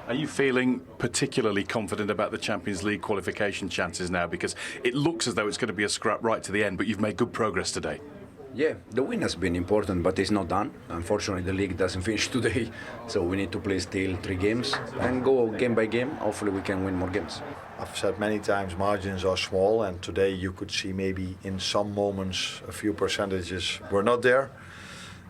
Are you feeling particularly confident about the Champions League qualification chances now? Because it looks as though it's going to be a scrap right to the end, but you've made good progress today. Yeah, the win has been important, but it's not done. Unfortunately, the league doesn't finish today, so we need to play still 3 games and go game by game. Hopefully we can win more games. I've said many times margins are small, and today you could see maybe in some moments a few percentages were not there.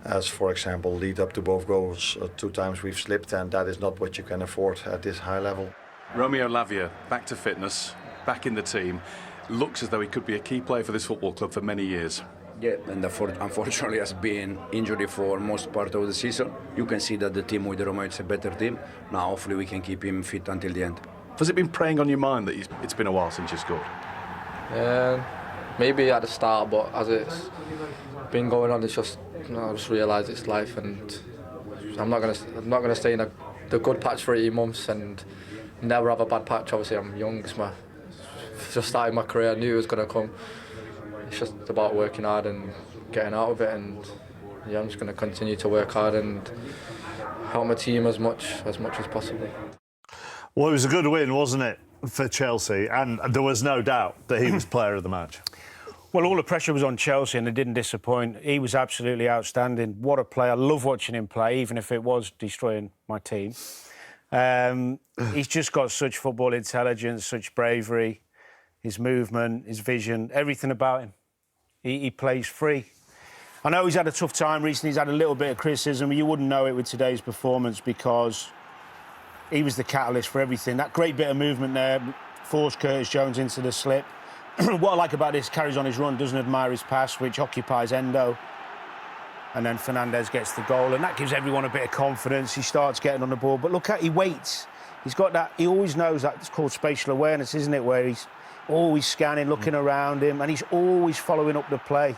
As, for example, lead up to both goals, 2 times we've slipped, and that is not what you can afford at this high level. Romeo Lavia, back to fitness, back in the team. Looks as though he could be a key player for this football club for many years. Yeah, and unfortunately has been injured for most part of the season. You can see that the team with Romeo is a better team. Now hopefully we can keep him fit until the end. Has it been preying on your mind that it's been a while since you scored? Maybe at the start, but as it's been going on, it's just, I just realised it's life, and I'm not gonna stay in the good patch for 18 months and never have a bad patch. Obviously, I'm young. It's just starting my career. I knew it was gonna come. It's just about working hard and getting out of it, and yeah, I'm just gonna continue to work hard and help my team as much as possible. Well, it was a good win, wasn't it, for Chelsea? And there was no doubt that he was player of the match. Well, all the pressure was on Chelsea and they didn't disappoint. He was absolutely outstanding. What a player. I love watching him play, even if it was destroying my team. He's just got such football intelligence, such bravery, his movement, his vision, everything about him. He plays free. I know he's had a tough time recently. He's had a little bit of criticism. You wouldn't know it with today's performance because he was the catalyst for everything. That great bit of movement there forced Curtis Jones into the slip. What I like about this, carries on his run, doesn't admire his pass, which occupies Endo. And then Fernandes gets the goal, and that gives everyone a bit of confidence. He starts getting on the ball. But look, he waits. He's got that, he always knows that. It's called spatial awareness, isn't it? Where he's always scanning, looking around him, and he's always following up the play.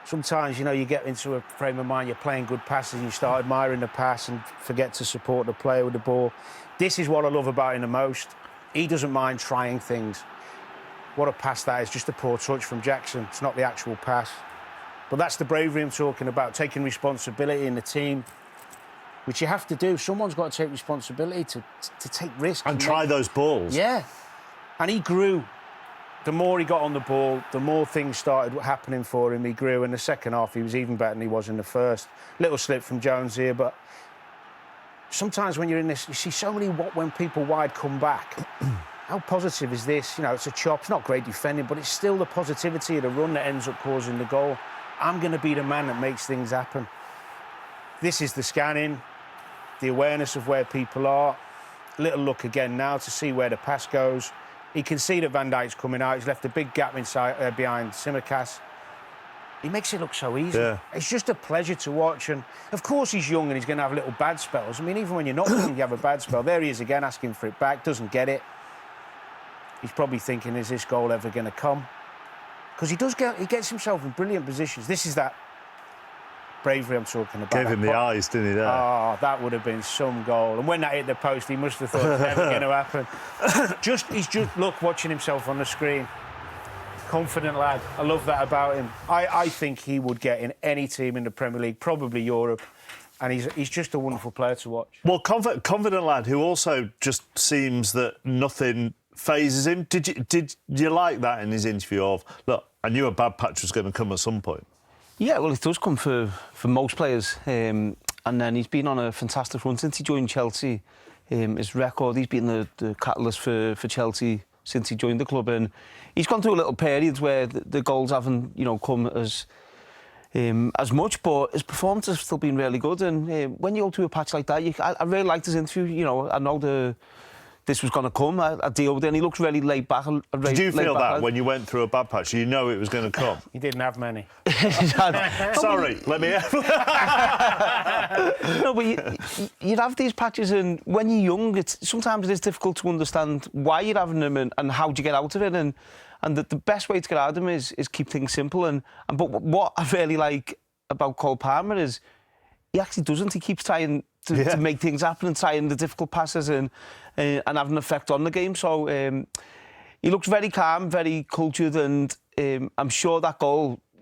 Sometimes, you know, you get into a frame of mind, you're playing good passes, and you start admiring the pass and forget to support the player with the ball. This is what I love about him the most. He doesn't mind trying things. What a pass that is, just a poor touch from Jackson. It's not the actual pass. But that's the bravery I'm talking about, taking responsibility in the team, which you have to do. Someone's got to take responsibility to take risks. And try those balls. Yeah. And he grew. The more he got on the ball, the more things started happening for him. He grew. In the second half, he was even better than he was in the first. Little slip from Jones here, but sometimes when you're in this, you see so many when people wide come back. How positive is this? You know, it's a chop. It's not great defending, but it's still the positivity of the run that ends up causing the goal. I'm going to be the man that makes things happen. This is the scanning, the awareness of where people are. Little look again now to see where the pass goes. He can see that Van Dijk's coming out. He's left a big gap inside behind Tsimikas. He makes it look so easy. Yeah. It's just a pleasure to watch. And, of course, he's young and he's going to have little bad spells. I mean, even when you're not young, you have a bad spell. There he is again, asking for it back, doesn't get it. He's probably thinking, is this goal ever going to come? Because he gets himself in brilliant positions. This is that bravery I'm talking about. Gave him the eyes, didn't he, there? Oh, that would have been some goal. And when that hit the post, he must have thought it's never going to happen. He's just, look, watching himself on the screen. Confident lad. I love that about him. I think he would get in any team in the Premier League, probably Europe. And he's just a wonderful player to watch. Well, confident lad who also just seems that nothing phases him. Did you like that in his interview of, look, I knew a bad patch was going to come at some point? Yeah, well, it does come for most players. And then he's been on a fantastic run since he joined Chelsea. His record, he's been the catalyst for Chelsea since he joined the club. And he's gone through a little periods where the goals haven't, come as much, but his performance has still been really good. And when you go to a patch like that, I really liked his interview. I know this was going to come. I deal with it, and he looks really laid back. Did you feel that when you went through a bad patch? You know it was going to come? He didn't have many. Sorry, let me... No, but you'd have these patches, and when you're young, sometimes it is difficult to understand why you're having them and how do you get out of it. And the best way to get out of them is keep things simple. But what I really like about Cole Palmer is he actually doesn't. He keeps trying to make things happen and trying the difficult passes and have an effect on the game. So he looks very calm, very cultured, and I'm sure that goal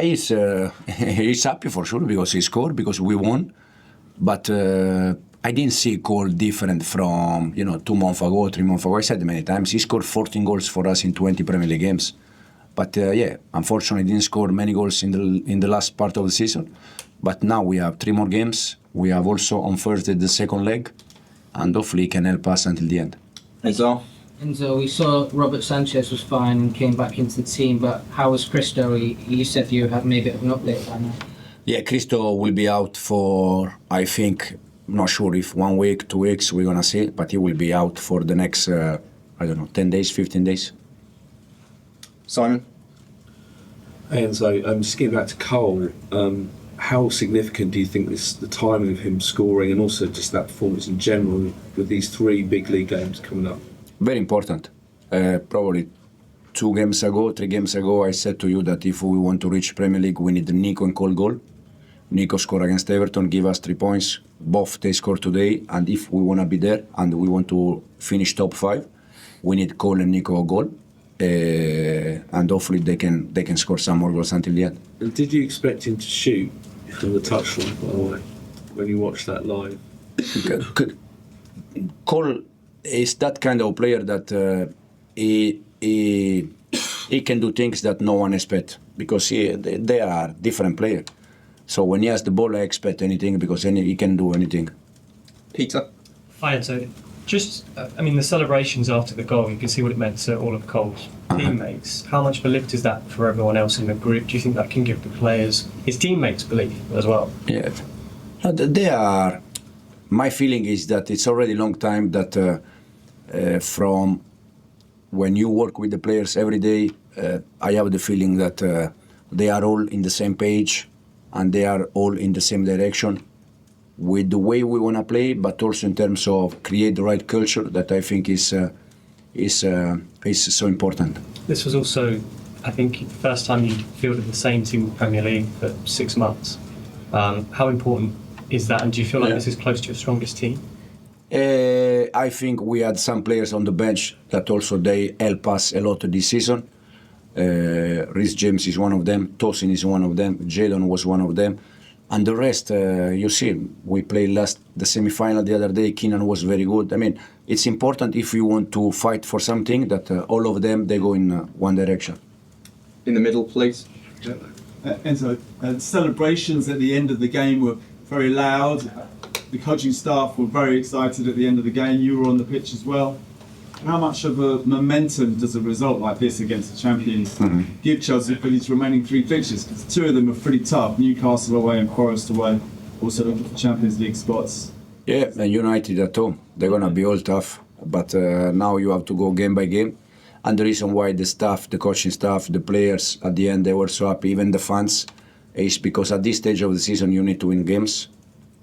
He's happy for sure because he scored, because we won. But I didn't see a goal different from 2 months ago, 3 months ago. I said many times he scored 14 goals for us in 20 Premier League games. But unfortunately, didn't score many goals in the last part of the season. But now we have 3 more games. We have also on Thursday the second leg, and hopefully he can help us until the end. Enzo, we saw Robert Sanchez was fine and came back into the team, but how was Christo? You said you had maybe a bit of an update on that. Yeah, Christo will be out for, I think, not sure if 1 week, 2 weeks, we're going to see, but he will be out for the next, 10 days, 15 days. Simon? Hey Enzo, just getting back to Cole, how significant do you think the timing of him scoring and also just that performance in general with these 3 big league games coming up? Very important. Probably 3 games ago, I said to you that if we want to reach Premier League, we need Nico and Cole goal. Nico scored against Everton, give us 3 points. Both they scored today, and if we want to be there and we want to finish top 5, we need Cole and Nico goal. And hopefully they can score some more goals until the end. And did you expect him to shoot from the touchline, by the way, when you watched that live? Cole is that kind of player that he can do things that no one expects, because they are different players. So when he has the ball, I expect anything, because he can do anything. Peter? Hi, so just, the celebrations after the goal, you can see what it meant to all of Cole's teammates. How much of a lift is that for everyone else in the group? Do you think that can give the players, his teammates, belief as well? Yeah. They are. My feeling is that it's already a long time that from when you work with the players every day, I have the feeling that they are all in the same page and they are all in the same direction with the way we want to play, but also in terms of create the right culture that I think is so important. This was also, I think, the first time you fielded the same team in the Premier League for 6 months. How important is that, and do you feel like this is close to your strongest team? I think we had some players on the bench that also they help us a lot this season. Rhys James is one of them, Tosin is one of them, Jadon was one of them, and the rest, you see, we played the semi-final the other day. Keenan was very good. It's important if you want to fight for something that all of them, they go in one direction. In the middle, please. Enzo, celebrations at the end of the game were very loud. The coaching staff were very excited at the end of the game. You were on the pitch as well. How much of a momentum does a result like this against the champions give Chelsea for these remaining 3 fixtures? Because 2 of them are pretty tough. Newcastle away and Forest away. Also looking for Champions League spots. Yeah, and United at home. They're going to be all tough. But now you have to go game by game. And the reason why the staff, the coaching staff, the players, at the end, they were so happy, even the fans, is because at this stage of the season, you need to win games.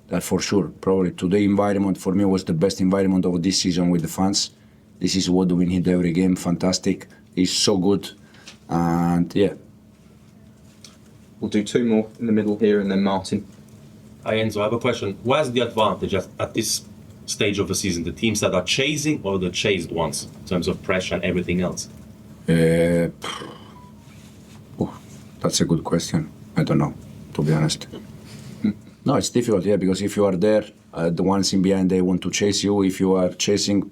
That for sure. Probably today environment for me was the best environment of this season with the fans. This is what we need every game. Fantastic. It's so good. And yeah. We'll do 2 more in the middle here, and then Martin. Hi Enzo, I have a question. What's the advantage at this stage of the season? The teams that are chasing or the chased ones in terms of pressure and everything else? That's a good question. I don't know, to be honest. No, it's difficult, because if you are there, the ones in behind, they want to chase you. If you are chasing,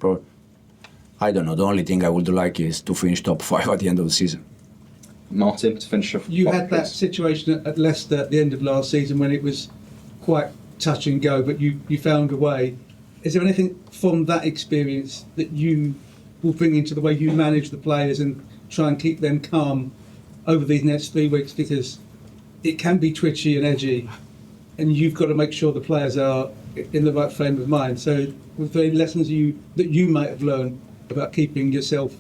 I don't know. The only thing I would like is to finish top 5 at the end of the season. Martin, to finish off. You had that situation at Leicester at the end of last season when it was quite touch and go, but you found a way. Is there anything from that experience that you will bring into the way you manage the players and try and keep them calm over these next 3 weeks? Because it can be twitchy and edgy, and you've got to make sure the players are in the right frame of mind. So, with the lessons that you might have learned about keeping yourself.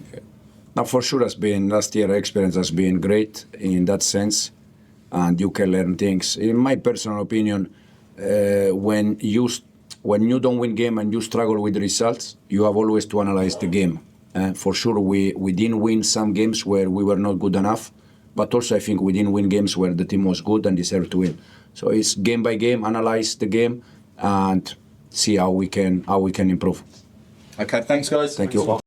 Now, for sure, last year experience has been great in that sense, and you can learn things. In my personal opinion, when you don't win game and you struggle with the results, you have always to analyze the game. For sure, we didn't win some games where we were not good enough, but also I think we didn't win games where the team was good and deserved to win. So it's game by game, analyze the game, and see how we can improve. Okay, thanks guys. Thank you.